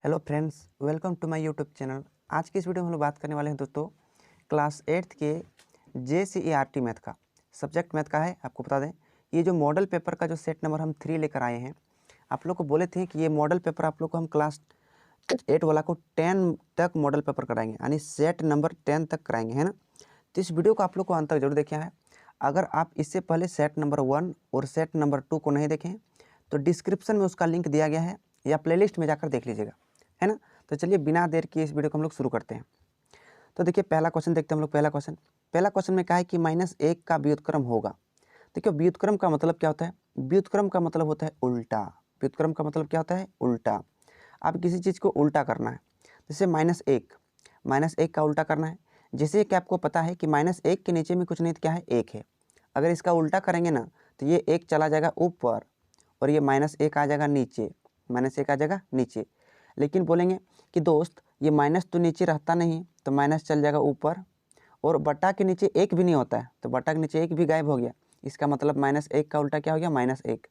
Hello friends, welcome to my YouTube channel. आज की इस वीडियो में हम लोग बात करने वाले हैं दोस्तों क्लास 8th के JCERT मैथ का। सब्जेक्ट मैथ का है। आपको बता दें, ये जो मॉडल पेपर का जो सेट नंबर हम 3 लेकर आए हैं, आप लोग को बोले थे कि ये मॉडल पेपर आप लोग को हम क्लास 8 वाला को 10 तक मॉडल पेपर कराएंगे, यानी सेट नंबर 10 तक कराएंगे, है ना। तो इस वीडियो को आप लोग को अंत तक जरूर देखें है। अगर आप इससे पहले सेट नंबर 1 और सेट नंबर 2 को नहीं देखें तो डिस्क्रिप्शन में उसका लिंक दिया गया है या प्लेलिस्ट में जाकर देख लीजिएगा, है ना। तो चलिए बिना देर किए इस वीडियो को हम लोग शुरू करते हैं। तो देखिए पहला क्वेश्चन देखते हैं हम लोग। पहला क्वेश्चन में कहा है कि -1 का व्युत्क्रम होगा। देखिए व्युत्क्रम का मतलब क्या होता है? व्युत्क्रम का मतलब होता है उल्टा। व्युत्क्रम का मतलब क्या होता है? उल्टा। आप किसी चीज़ को उल्टा करना है, जैसे -1 का उल्टा करना है। जैसे कि आपको पता है कि -1 के नीचे में कुछ नहीं तो क्या है, 1 है। अगर इसका उल्टा करेंगे ना तो ये 1 चला जाएगा ऊपर और ये -1 आ जाएगा नीचे, -1 आ जाएगा नीचे। लेकिन बोलेंगे कि दोस्त ये माइनस तो नीचे रहता नहीं, तो माइनस चल जाएगा ऊपर, और बटा के नीचे 1 भी नहीं होता है, तो बटा के नीचे 1 भी गायब हो गया। इसका मतलब -1 का उल्टा क्या हो गया? -1।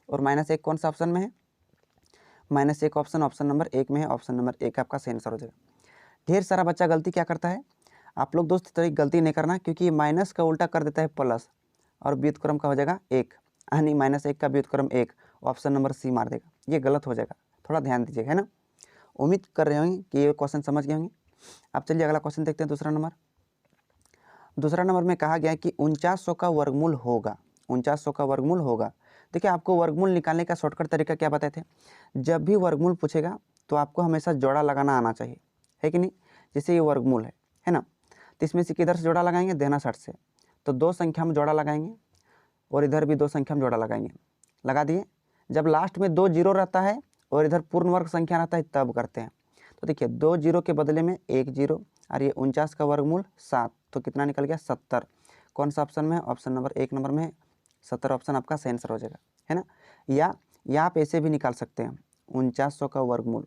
और -1 कौन सा ऑप्शन में है? -1 ऑप्शन नंबर 1 में है। ऑप्शन नंबर 1 आपका सही आंसर हो जाएगा। ढेर सारा बच्चा गलती क्या करता है, आप लोग दोस्त तो गलती नहीं करना, क्योंकि ये माइनस का उल्टा कर देता है प्लस, और व्युत्क्रम का हो जाएगा 1, यानी -1 का व्युत्क्रम 1। ऑप्शन नंबर सी मार देगा, ये गलत हो जाएगा। थोड़ा ध्यान दीजिएगा, है ना। उम्मीद कर रहे होंगे कि ये क्वेश्चन समझ गए होंगे। अब चलिए अगला क्वेश्चन देखते हैं। दूसरा नंबर में कहा गया है कि 4900 का वर्गमूल होगा। 4900 का वर्गमूल होगा। देखिए आपको वर्गमूल निकालने का शॉर्टकट तरीका क्या बताए थे? जब भी वर्गमूल पूछेगा तो आपको हमेशा जोड़ा लगाना आना चाहिए, है कि नहीं। जैसे ये वर्गमूल है ना, तो इसमें से किधर से जोड़ा लगाएंगे? देना साइड से। तो 2 संख्या में जोड़ा लगाएंगे और इधर भी 2 संख्या में जोड़ा लगाएंगे। लगा दिए। जब लास्ट में 2 जीरो रहता है और इधर पूर्ण वर्ग संख्या रहता है तब करते हैं। तो देखिए 2 जीरो के बदले में 1 जीरो, और ये 49 का वर्गमूल 7, तो कितना निकल गया? 70। कौन सा ऑप्शन में है? ऑप्शन नंबर 1 नंबर में है। 70 ऑप्शन आपका सही आंसर हो जाएगा, है ना। या आप ऐसे भी निकाल सकते हैं, 4900 का वर्गमूल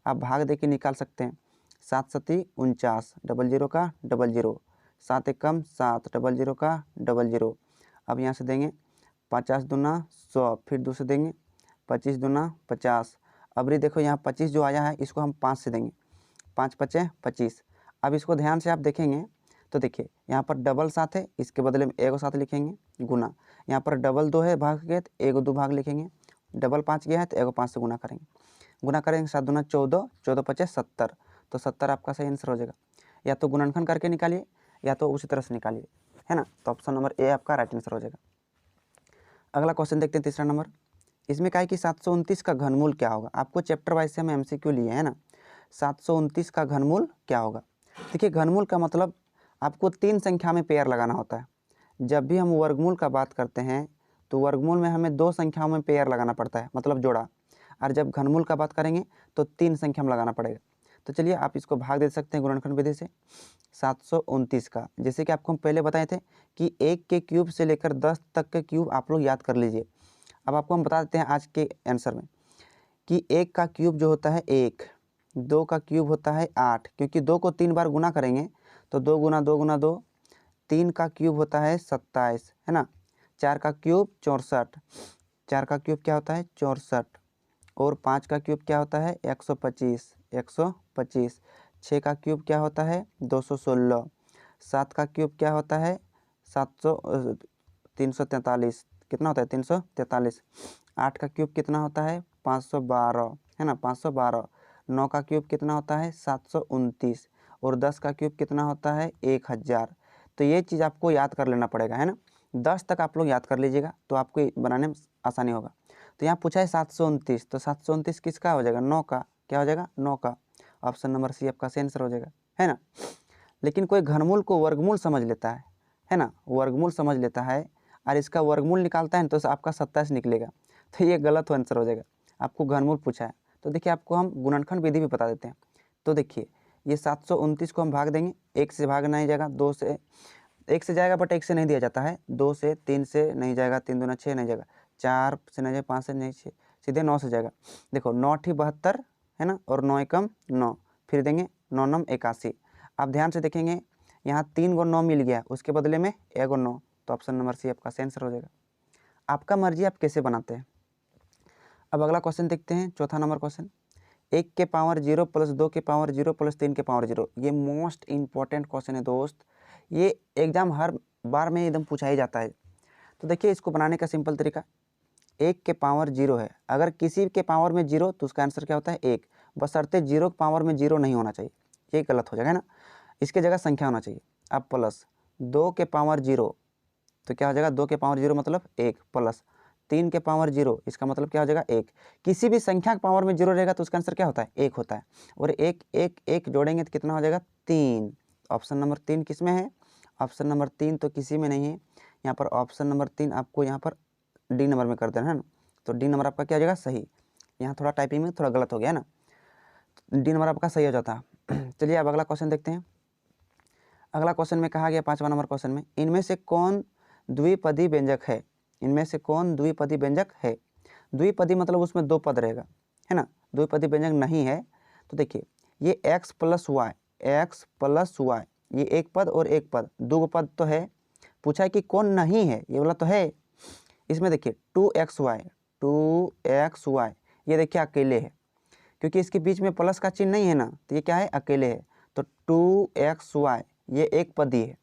आप भाग दे के निकाल सकते हैं। 7 सती 49, डबल जीरो का डबल जीरो, 7 एकम 7, डबल जीरो का डबल जीरो। अब यहाँ से देंगे 50 दूना 100, फिर दूसरे देंगे 25 दूना 50। अबरी देखो यहाँ 25 जो आया है इसको हम 5 से देंगे, 5 पचे 25। अब इसको ध्यान से आप देखेंगे तो देखिए यहाँ पर डबल 7 है, इसके बदले में एगो 7 लिखेंगे गुना। यहाँ पर डबल 2 है भाग के, तो एगो 2 भाग लिखेंगे। डबल 5 गया है तो एगो 5 से गुना करेंगे 7 दूना 14, 14 पचे 70, तो 70 आपका सही आंसर हो जाएगा। या तो गुणनखंड करके निकालिए या तो उसी तरह से निकालिए, है ना। तो ऑप्शन नंबर ए आपका राइट आंसर हो जाएगा। अगला क्वेश्चन देखते हैं, तीसरा नंबर। इसमें कहा है कि 729 का घनमूल क्या होगा। आपको चैप्टर वाइज से हम MCQ लिए है ना। 729 का घनमूल क्या होगा? देखिए घनमूल का मतलब आपको 3 संख्या में पेयर लगाना होता है। जब भी हम वर्गमूल का बात करते हैं तो वर्गमूल में हमें 2 संख्याओं में पेयर लगाना पड़ता है, मतलब जोड़ा। और जब घनमूल का बात करेंगे तो 3 संख्या में लगाना पड़ेगा। तो चलिए आप इसको भाग दे सकते हैं गुणनखंड विधि से। 729 का, जैसे कि आपको हम पहले बताए थे कि 1 के क्यूब से लेकर 10 तक के क्यूब आप लोग याद कर लीजिए। अब आपको हम बता देते हैं आज के आंसर में कि 1 का क्यूब जो होता है 1, 2 का क्यूब होता है 8, क्योंकि 2 को 3 बार गुना करेंगे तो 2 गुना 2 गुना 2। 3 का क्यूब होता है 27, है ना। 4 का क्यूब 64, 4 का क्यूब क्या होता है? 64। और 5 का क्यूब क्या होता है? 125, 125। 6 का क्यूब क्या होता है? 216। 7 का क्यूब क्या होता है? 343। कितना होता है? 343। 8 का क्यूब कितना होता है? 512, है ना, 512। 9 का क्यूब कितना होता है? 729। और 10 का क्यूब कितना होता है? 1000। तो ये चीज़ आपको याद कर लेना पड़ेगा, है ना। 10 तक आप लोग याद कर लीजिएगा तो आपको बनाने में आसानी होगा। तो यहाँ पूछा है 729, तो 729 किसका हो जाएगा? 9 का। क्या हो जाएगा? 9 का। ऑप्शन नंबर सी आपका सही आंसर हो जाएगा, है ना। लेकिन कोई घनमूल को वर्गमूल समझ लेता है ना, वर्गमूल समझ लेता है और इसका वर्गमूल निकालता है तो आपका 27 निकलेगा, तो ये गलत आंसर हो जाएगा। आपको घनमूल पूछा है तो देखिए आपको हम गुणनखंड विधि भी बता देते हैं। तो देखिए ये 729 को हम भाग देंगे, 1 से भाग नहीं जाएगा, 2 से 1 से जाएगा बट 1 से नहीं दिया जाता है। 2 से 3 से नहीं जाएगा, 3 दूना 6 नहीं जाएगा, 4 से नहीं जाएगा, 5 से नहीं, 6 सीधे 9 से जाएगा। देखो 9 ठी 72, है ना, और 9 एकम 9, फिर देंगे 9 नम 81। आप ध्यान से देखेंगे यहाँ 3 गो 9 मिल गया, उसके बदले में एगो 9, तो ऑप्शन नंबर सी आपका सही आंसर हो जाएगा। आपका मर्जी आप कैसे बनाते हैं। अब अगला क्वेश्चन देखते हैं, चौथा नंबर क्वेश्चन। 1 के पावर 0 प्लस 2 के पावर 0 प्लस 3 के पावर 0। ये मोस्ट इम्पॉर्टेंट क्वेश्चन है दोस्त, ये एग्जाम हर बार में एकदम पूछा ही जाता है। तो देखिए इसको बनाने का सिंपल तरीका, 1 के पावर 0 है, अगर किसी के पावर में 0 तो उसका आंसर क्या होता है 1, बशर्ते 0 के पावर में 0 नहीं होना चाहिए, ये गलत हो जाएगा ना, इसके जगह संख्या होना चाहिए। अब प्लस 2 के पावर 0 तो क्या हो जाएगा, 2 के पावर 0 मतलब 1, प्लस 3 के पावर 0 इसका मतलब क्या हो जाएगा 1। किसी भी संख्या के पावर में 0 रहेगा तो उसका आंसर क्या होता है 1 होता है, और 1 1 1 जोड़ेंगे तो कितना हो जाएगा 3। ऑप्शन नंबर 3 किस में है, ऑप्शन नंबर 3 तो किसी में नहीं है, यहाँ पर ऑप्शन नंबर 3 आपको यहाँ पर डी नंबर में कर देना है ना, तो डी नंबर आपका क्या हो जाएगा सही। यहाँ थोड़ा टाइपिंग में थोड़ा गलत हो गया ना, डी नंबर आपका सही हो जाता है। चलिए अब अगला क्वेश्चन देखते हैं। अगला क्वेश्चन में कहा गया 5वां नंबर क्वेश्चन में, इनमें से कौन द्विपदी व्यंजक है, इनमें से कौन द्विपदी व्यंजक है। द्विपदी मतलब उसमें 2 पद रहेगा, है ना, द्विपदी व्यंजक नहीं है। तो देखिए ये x plus y, x plus y, ये एक पद और एक पद, 2 पद तो है, पूछा है कि कौन नहीं है, ये वाला तो है। इसमें देखिए 2xy, 2xy ये देखिए अकेले है, क्योंकि इसके बीच में प्लस का चिन्ह नहीं है ना, तो ये क्या है अकेले है। तो 2xy ये एक पदी है।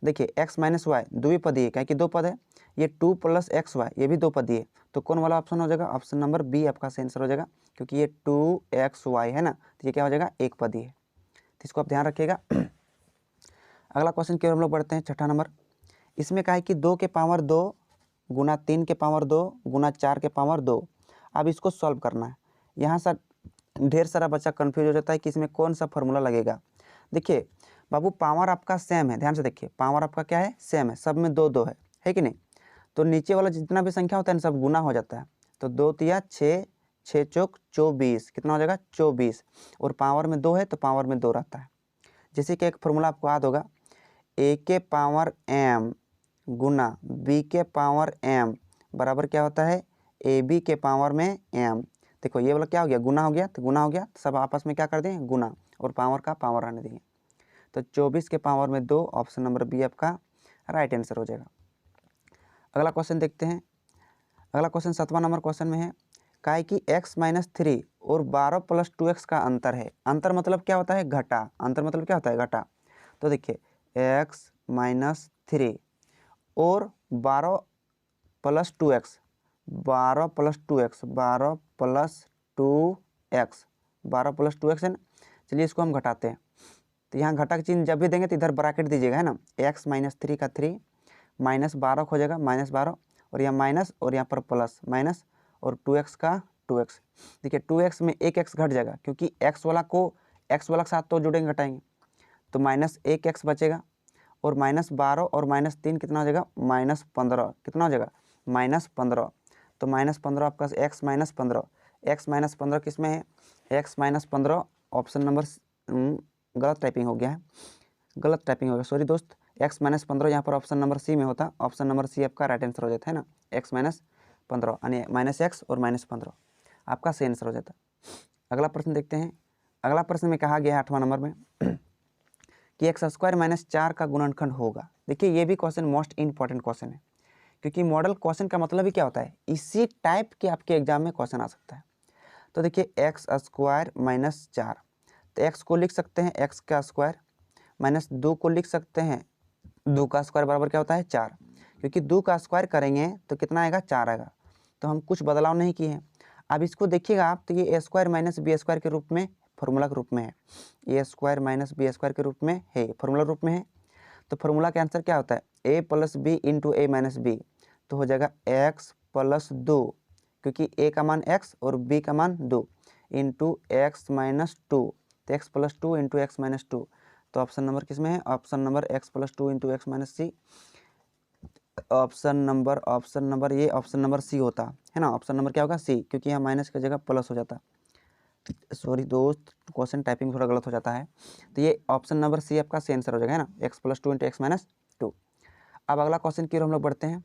देखिए x माइनस वाई द्विपदी है, क्या कि 2 पद है। ये 2 प्लस एक्स वाई ये भी 2 पदी है, तो कौन वाला ऑप्शन हो जाएगा, ऑप्शन नंबर बी आपका सही आंसर हो जाएगा, क्योंकि ये 2xy है ना, तो ये क्या हो जाएगा एक पदी है, तो इसको आप ध्यान रखिएगा। अगला क्वेश्चन की ओर हम लोग बढ़ते हैं, 6ठा नंबर। इसमें कहा है कि 2 के पावर 2 गुना 3 के पावर 2 गुना 4 के पावर 2। अब इसको सॉल्व करना है। यहाँ से ढेर सारा बच्चा कंफ्यूज हो जाता है कि इसमें कौन सा फॉर्मूला लगेगा। देखिए बाबू पावर आपका सेम है, ध्यान से देखिए पावर आपका क्या है सेम है, सब में 2 2 है कि नहीं, तो नीचे वाला जितना भी संख्या होता है ना सब गुना हो जाता है। तो 2 तिया 6, 6 चौक 24, कितना हो जाएगा 24, और पावर में 2 है तो पावर में 2 रहता है। जैसे कि एक फॉर्मूला आपको याद होगा, a के पावर m गुना b के पावर m बराबर क्या होता है ab के पावर में m। देखो ये वाला क्या हो गया गुना हो गया, तो गुना हो गया तो सब आपस में क्या कर दें गुना, और पावर का पावर रहने देंगे। तो 24 के पावर में 2, ऑप्शन नंबर बी आपका राइट आंसर हो जाएगा। अगला क्वेश्चन देखते हैं। अगला क्वेश्चन 7वां नंबर क्वेश्चन में है, का है कि x माइनस 3 और 12 प्लस 2x का अंतर है। अंतर मतलब क्या होता है घटा, अंतर मतलब क्या होता है घटा। तो देखिए x माइनस 3 और 12 plus 2x, 12 plus 2x, 12 plus 2x, 12 plus 2x है ना। चलिए इसको हम घटाते हैं, तो यहाँ घटा का चिन्ह जब भी देंगे तो इधर ब्रैकेट दीजिएगा, है ना। x माइनस 3 का 3 माइनस 12 हो जाएगा -12, और यहाँ माइनस और यहाँ पर प्लस माइनस, और 2x का 2x। देखिए 2x में एक x घट जाएगा, क्योंकि x वाला को x वाला के साथ तो जुड़ेंगे घटाएंगे, तो माइनस 1x बचेगा, और -12 और -3 कितना हो जाएगा -15, कितना हो जाएगा -15। तो -15 आपका x -15, x -15 किस में है x -15 ऑप्शन नंबर गलत टाइपिंग हो गया है, गलत टाइपिंग हो गया सॉरी दोस्त, x -15 यहाँ पर ऑप्शन नंबर सी में होता, ऑप्शन नंबर सी आपका राइट आंसर हो जाता है ना, x -15 यानी -x और -15 आपका सही आंसर हो जाता। अगला प्रश्न देखते हैं। अगला प्रश्न में कहा गया है 8वां नंबर में कि x² माइनस 4 का गुणनखंड होगा। देखिए ये भी क्वेश्चन मोस्ट इंपॉर्टेंट क्वेश्चन है, क्योंकि मॉडल क्वेश्चन का मतलब ही क्या होता है, इसी टाइप के आपके एग्जाम में क्वेश्चन आ सकता है। तो देखिए x² माइनस 4, तो x को लिख सकते हैं x का स्क्वायर, माइनस 2 को लिख सकते हैं 2 का स्क्वायर बराबर क्या होता है 4, क्योंकि 2 का स्क्वायर करेंगे तो कितना आएगा 4 आएगा, तो हम कुछ बदलाव नहीं किए हैं। अब इसको देखिएगा आप, तो ये a² माइनस b² के रूप में फॉर्मूला के रूप में है, a² माइनस b² के रूप में है, फॉर्मूला रूप में है। तो फॉर्मूला का आंसर क्या होता है a plus b into a minus b, तो हो जाएगा x प्लस 2, क्योंकि a का मान x और b का मान 2 इंटू x माइनस 2, तो x plus 2 into x minus 2, तो ऑप्शन नंबर किस में है option number x plus 2 into x minus c, option number ये ऑप्शन नंबर सी होता है ना। ऑप्शन नंबर क्या होगा सी, क्योंकि यहाँ माइनस की जगह प्लस हो जाता, सॉरी दोस्त क्वेश्चन टाइपिंग थोड़ा गलत हो जाता है, तो ये ऑप्शन नंबर सी आपका सही आंसर हो जाएगा, है ना, x plus 2 into x minus 2। अब अगला क्वेश्चन की ओर हम लोग बढ़ते हैं।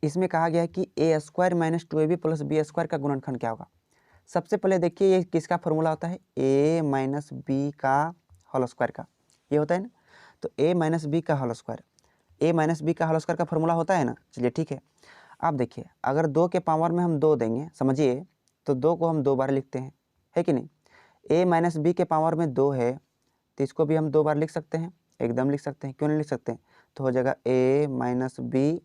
इसमें कहा गया है कि a² minus 2ab plus b² का गुणनखंड क्या होगा। सबसे पहले देखिए ये किसका फॉर्मूला होता है a माइनस बी का होल स्क्वायर का, ये होता है ना, तो a माइनस बी का whole square, a minus b का होल स्क्वायर का फॉर्मूला होता है ना। चलिए ठीक है, आप देखिए अगर 2 के पावर में हम 2 देंगे, समझिए, तो 2 को हम 2 बार लिखते हैं, है कि नहीं। a माइनस बी के पावर में 2 है तो इसको भी हम 2 बार लिख सकते हैं, एकदम लिख सकते हैं, क्यों नहीं लिख सकते। तो हो जाएगा a minus b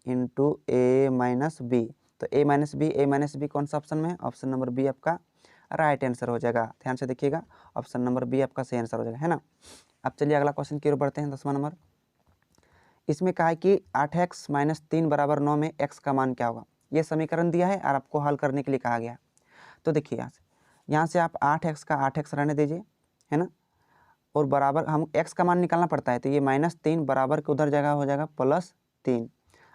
into a minus b. तो a माइनस बी कौन सा ऑप्शन में है, ऑप्शन नंबर बी आपका राइट आंसर हो जाएगा। ध्यान से देखिएगा, ऑप्शन नंबर बी आपका सही आंसर हो जाएगा, है ना। अब चलिए अगला क्वेश्चन की ओर बढ़ते हैं, 10वां नंबर। इसमें कहा है कि 8x माइनस 3 बराबर 9 में x का मान क्या होगा। ये समीकरण दिया है और आपको हल करने के लिए कहा गया है। तो देखिए यहाँ से आप 8x का 8x रहने दीजिए, है ना, और बराबर हम x का मान निकालना पड़ता है, तो ये -3 बराबर के उधर जगह हो जाएगा +3।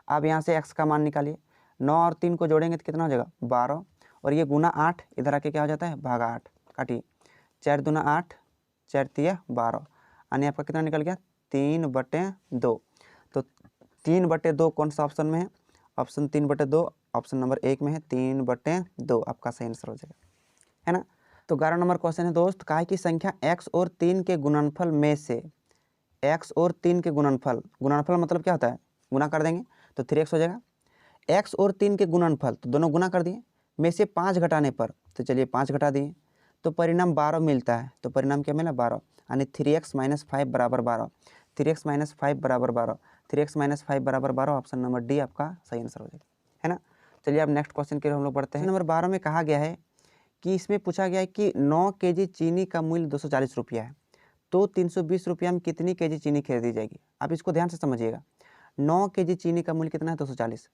अब यहाँ से x का मान निकालिए, 9 और 3 को जोड़ेंगे तो कितना हो जाएगा 12, और ये गुना 8 इधर आके क्या हो जाता है भागा 8, काटिए 4 दूना 8, 4 तिया 12, यानी आपका कितना निकल गया 3/2। तो 3/2 कौन सा ऑप्शन में है, ऑप्शन 3/2 ऑप्शन नंबर 1 में है, 3/2 आपका सही आंसर हो जाएगा, है ना। तो 11 नंबर क्वेश्चन है दोस्त, कहा है कि संख्या x और 3 के गुणनफल में से x और 3 के गुणनफल मतलब क्या होता है, गुना कर देंगे तो 3x हो जाएगा। x और 3 के गुणनफल तो दोनों गुना कर दिए, में से 5 घटाने पर, तो चलिए 5 घटा दिए तो परिणाम 12 मिलता है। तो परिणाम क्या मिला 12, यानी 3x माइनस 5 बराबर 12, 3x माइनस 5 बराबर 12, 3x माइनस 5 बराबर 12, ऑप्शन नंबर डी आपका सही आंसर हो जाएगा, है ना। चलिए अब नेक्स्ट क्वेश्चन की ओर हम लोग बढ़ते हैं। नंबर 12 में कहा गया है कि इसमें पूछा गया है कि 9 केजी चीनी का मूल्य 240 रुपया है, तो 320 रुपया में कितनी केजी चीनी खरीदी जाएगी। आप इसको ध्यान से समझिएगा, 9 केजी चीनी का मूल्य कितना है 240।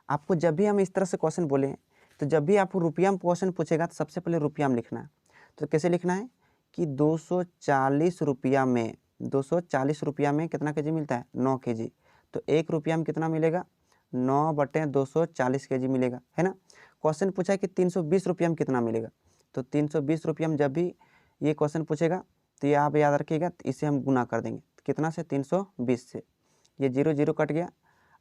आपको जब भी हम इस तरह से क्वेश्चन बोलें, तो जब भी आपको रुपया में क्वेश्चन पूछेगा तो सबसे पहले रुपया में लिखना है। तो कैसे लिखना है कि 240 रुपया में, 240 रुपया में कितना केजी मिलता है 9 केजी, तो 1 रुपया में कितना मिलेगा 9/240 केजी मिलेगा, है ना। क्वेश्चन पूछा है कि 320 रुपया में कितना मिलेगा, तो 320 रुपया में जब भी ये क्वेश्चन पूछेगा तो ये आप याद रखिएगा, तो इसे हम गुना कर देंगे कितना से 320 से, ये 0 0 कट गया,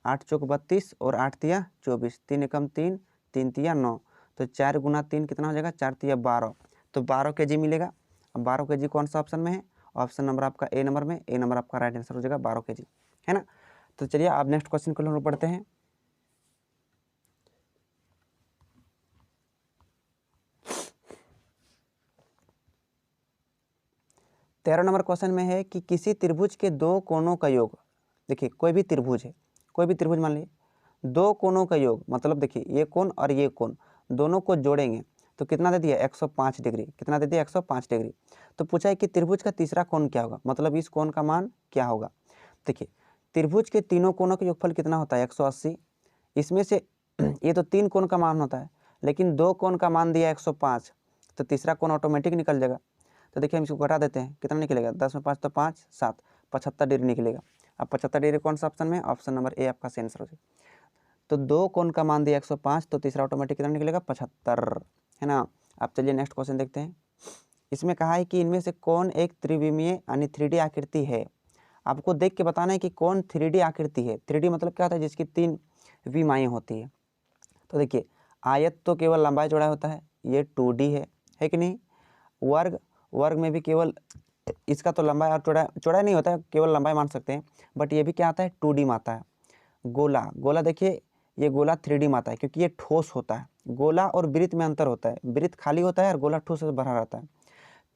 8 चौक 32 और 8 तिया 24, 3 एकम 3, 3 तिया 9, तो 4 गुना 3 कितना हो जाएगा 4 तिया 12, तो 12 केजी मिलेगा। अब 12 केजी कौन सा ऑप्शन में है, ऑप्शन नंबर आपका ए नंबर में, ए नंबर आपका राइट आंसर हो जाएगा 12 केजी, है ना। तो चलिए आप नेक्स्ट क्वेश्चन को हम लोग पढ़ते हैं। तेरह नंबर क्वेश्चन में है कि किसी त्रिभुज के दो कोणों का योग, देखिए कोई भी त्रिभुज है, कोई भी त्रिभुज मान लीजिए, दो कोणों का योग मतलब देखिए ये कोण और ये कोण दोनों को जोड़ेंगे तो कितना दे दिया 105 डिग्री, कितना दे दिया 105 डिग्री। तो पूछा है कि त्रिभुज का तीसरा कोण क्या होगा, मतलब इस कोण का मान क्या होगा। देखिए त्रिभुज के तीनों कोणों का योगफल कितना होता है 180, इसमें से ये तो 3 कोण का मान होता है, लेकिन 2 कोण का मान दिया 105, तो तीसरा कोण ऑटोमेटिक निकल जाएगा। तो देखिए हम इसको घटा देते हैं, कितना निकलेगा 10 में 5 तो 5 7, 75 डिग्री निकलेगा। अब 75 डिग्री कौन सा ऑप्शन में, ऑप्शन नंबर ए आपका सही आंसर हो जाएगा। तो 2 कोण का मान दिया 105, तो तीसरा ऑटोमेटिक कितना निकलेगा 75, है ना। अब चलिए नेक्स्ट क्वेश्चन देखते हैं। इसमें कहा है कि इनमें से कौन एक त्रिविमीय यानी 3D आकृति है। आपको देख के बताना है कि कौन 3D आकृति है। 3D मतलब क्या होता है, जिसकी 3 विमाएँ होती है। तो देखिए आयत तो केवल लंबाई चौड़ाई होता है, ये 2D है कि नहीं। वर्ग में भी केवल इसका तो लंबाई और चौड़ाई नहीं होता है, केवल लंबाई मान सकते हैं, बट ये भी क्या आता है 2D में आता है। गोला देखिए ये गोला 3D में आता है क्योंकि ये ठोस होता है। गोला और वृत्त में अंतर होता है, वृत्त खाली होता है और गोला ठोस से भरा रहता है।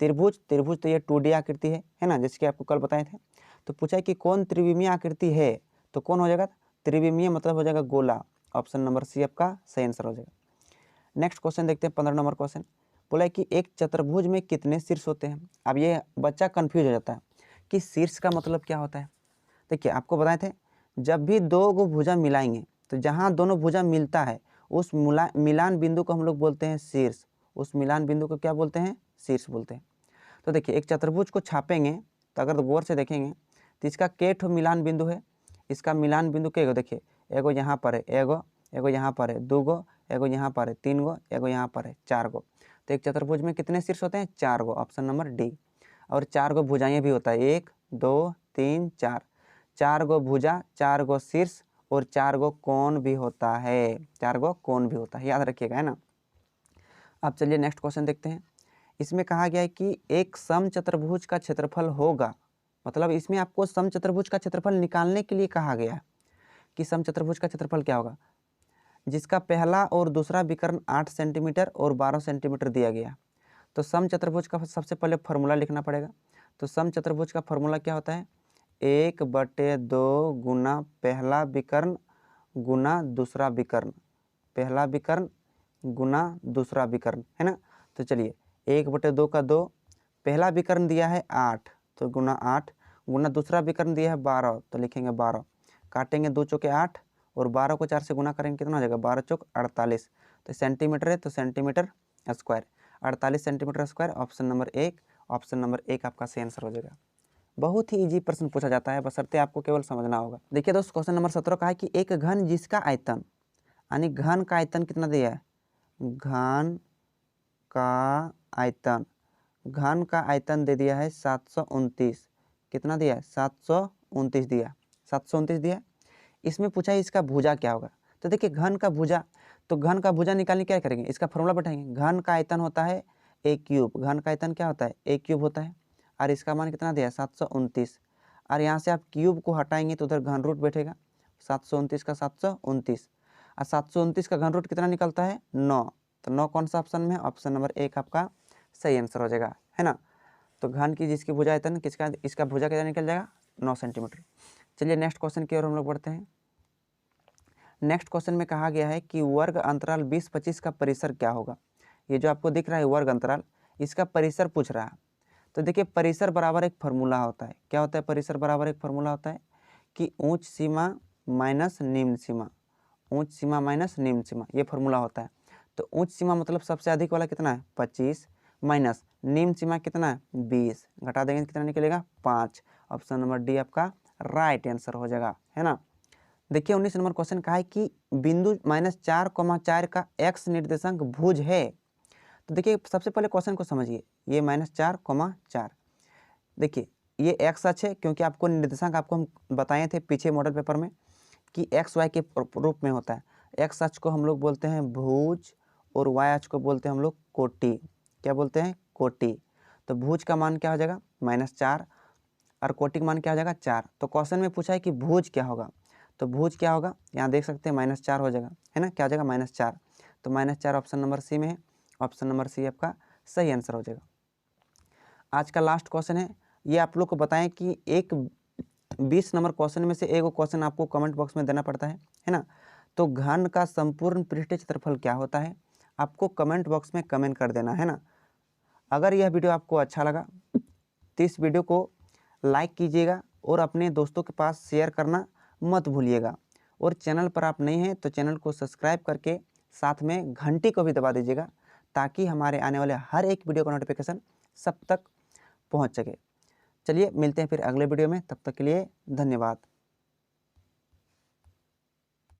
त्रिभुज तो ये 2D आकृति है ना, जिसके आपको कल बताए थे। तो पूछा है कि कौन त्रिविमीय आकृति है, तो कौन हो जाएगा त्रिविमीय, मतलब हो जाएगा गोला, ऑप्शन नंबर सी आपका सही आंसर हो जाएगा। नेक्स्ट क्वेश्चन देखते हैं 15 नंबर क्वेश्चन। बोला है कि एक चतुर्भुज में कितने शीर्ष होते हैं। अब ये बच्चा कंफ्यूज हो जाता है कि शीर्ष का मतलब क्या होता है। देखिए आपको बताए थे जब भी दो गो भुजा मिलाएंगे तो जहाँ दोनों भुजा मिलता है उस मिलान बिंदु को हम लोग बोलते हैं शीर्ष, उस मिलान बिंदु को क्या बोलते हैं शीर्ष बोलते हैं। तो देखिए एक चतुर्भुज को छापेंगे तो अगर गौर से देखेंगे तो इसका के ठो मिलान बिंदु है, इसका मिलान बिंदु के गो, देखिए एगो यहाँ पर है, एगो यहाँ पर है, 2 गो, एगो यहाँ पर है 3 गो, एगो यहाँ पर है 4 गो। तो एक चतुर्भुज में कितने शीर्ष होते हैं 4 गो, ऑप्शन नंबर डी। और 4 गो भुजाएं भी होता है, 1 2 3 4, 4 गो भुजा, 4 गो शीर्ष और 4 गो कोण भी होता है, 4 गो कोण भी होता है, याद रखिएगा, है ना। अब चलिए नेक्स्ट क्वेश्चन देखते हैं। इसमें कहा गया है कि एक समचतुर्भुज का क्षेत्रफल होगा, मतलब इसमें आपको समचतुर्भुज का क्षेत्रफल निकालने के लिए कहा गया है कि समचतुर्भुज का क्षेत्रफल क्या होगा, जिसका पहला और दूसरा विकर्ण 8 सेंटीमीटर और 12 सेंटीमीटर दिया गया। तो समचतुर्भुज का सबसे पहले फॉर्मूला लिखना पड़ेगा। तो समचतुर्भुज का फॉर्मूला क्या होता है, 1/2 गुना पहला विकर्ण गुना दूसरा विकर्ण, पहला विकर्ण गुना दूसरा विकर्ण, है ना। तो चलिए 1/2 का 2, पहला विकर्ण दिया है 8 तो गुना 8, गुना दूसरा विकर्ण दिया है 12 तो लिखेंगे 12, काटेंगे 2 चौके 8 और 12 को 4 से गुना करेंगे कितना हो जाएगा, 12 चौक 48। तो सेंटीमीटर है तो centimetre square, 48 centimetre square. Option number 1, option number 1 आपका सही आंसर हो जाएगा। बहुत ही इजी प्रश्न पूछा जाता है, बशर्ते आपको केवल समझना होगा। देखिए दोस्त, क्वेश्चन नंबर 17 का है कि एक घन जिसका आयतन, यानी घन का आयतन कितना दिया है, घन का आयतन, घन का आयतन दे दिया है 729, कितना दिया है, 729 दिया, 729 दिया। इसमें पूछा है इसका भुजा क्या होगा। तो देखिए घन का भुजा, तो घन का भुजा निकालने क्या करेंगे, इसका फॉर्मूला बैठाएंगे। घन का आयतन होता है a क्यूब, घन का आयतन क्या होता है, a क्यूब होता है, और इसका मान कितना दिया है 729, और यहाँ से आप क्यूब को हटाएंगे तो उधर घन रूट बैठेगा, 729 का 729, और 729 का घन रूट कितना निकलता है 9, तो 9 कौन सा ऑप्शन में है, ऑप्शन नंबर 1 आपका सही आंसर हो जाएगा, है ना। तो घन की जिसकी भुजा आयतन किसका, इसका भुजा कितना निकल जाएगा 9 सेंटीमीटर। चलिए नेक्स्ट क्वेश्चन की ओर हम लोग बढ़ते हैं। नेक्स्ट क्वेश्चन में कहा गया है कि वर्ग अंतराल 20-25 का परिसर क्या होगा। ये जो आपको दिख रहा है वर्ग अंतराल, इसका परिसर पूछ रहा है। तो देखिए परिसर बराबर एक फार्मूला होता है, क्या होता है, परिसर बराबर एक फार्मूला होता है कि ऊंच सीमा माइनस निम्न सीमा, ऊंच सीमा माइनस निम्न सीमा, ये फार्मूला होता है। तो ऊंच सीमा मतलब सबसे अधिक वाला कितना है 25, माइनस निम्न सीमा कितना है 20, घटा देंगे कितना निकलेगा 5। ऑप्शन नंबर डी आपका राइट आंसर हो जाएगा, है ना। देखिए 19 नंबर क्वेश्चन का है कि बिंदु -4,4 का x निर्देशांक भुज है। तो देखिए सबसे पहले क्वेश्चन को समझिए, ये -4,4, देखिए ये x अक्ष है, क्योंकि आपको निर्देशांक आपको हम बताए थे पीछे मॉडल पेपर में कि x y के रूप में होता है। x अक्ष को हम लोग बोलते हैं भुज और y अक्ष को बोलते हैं हम लोग कोटि, क्या बोलते हैं कोटि। तो भुज का मान क्या हो जाएगा -4 और कोटि का मान क्या हो जाएगा 4। तो क्वेश्चन में पूछा है कि भुज क्या होगा, तो भुज क्या होगा, यहाँ देख सकते हैं -4 हो जाएगा, है ना, क्या हो जाएगा -4। तो -4 ऑप्शन नंबर सी में है, ऑप्शन नंबर सी आपका सही आंसर हो जाएगा। आज का लास्ट क्वेश्चन है, ये आप लोग को बताएं कि एक 20 नंबर क्वेश्चन में से एक क्वेश्चन आपको कमेंट बॉक्स में देना पड़ता है ना। तो घन का संपूर्ण पृष्ठीय क्षेत्रफल क्या होता है, आपको कमेंट बॉक्स में कमेंट कर देना, है ना। अगर यह वीडियो आपको अच्छा लगा तो इस वीडियो को लाइक कीजिएगा और अपने दोस्तों के पास शेयर करना मत भूलिएगा, और चैनल पर आप नए हैं तो चैनल को सब्सक्राइब करके साथ में घंटी को भी दबा दीजिएगा, ताकि हमारे आने वाले हर एक वीडियो का नोटिफिकेशन सब तक पहुंच सके। चलिए मिलते हैं फिर अगले वीडियो में, तब तक के लिए धन्यवाद।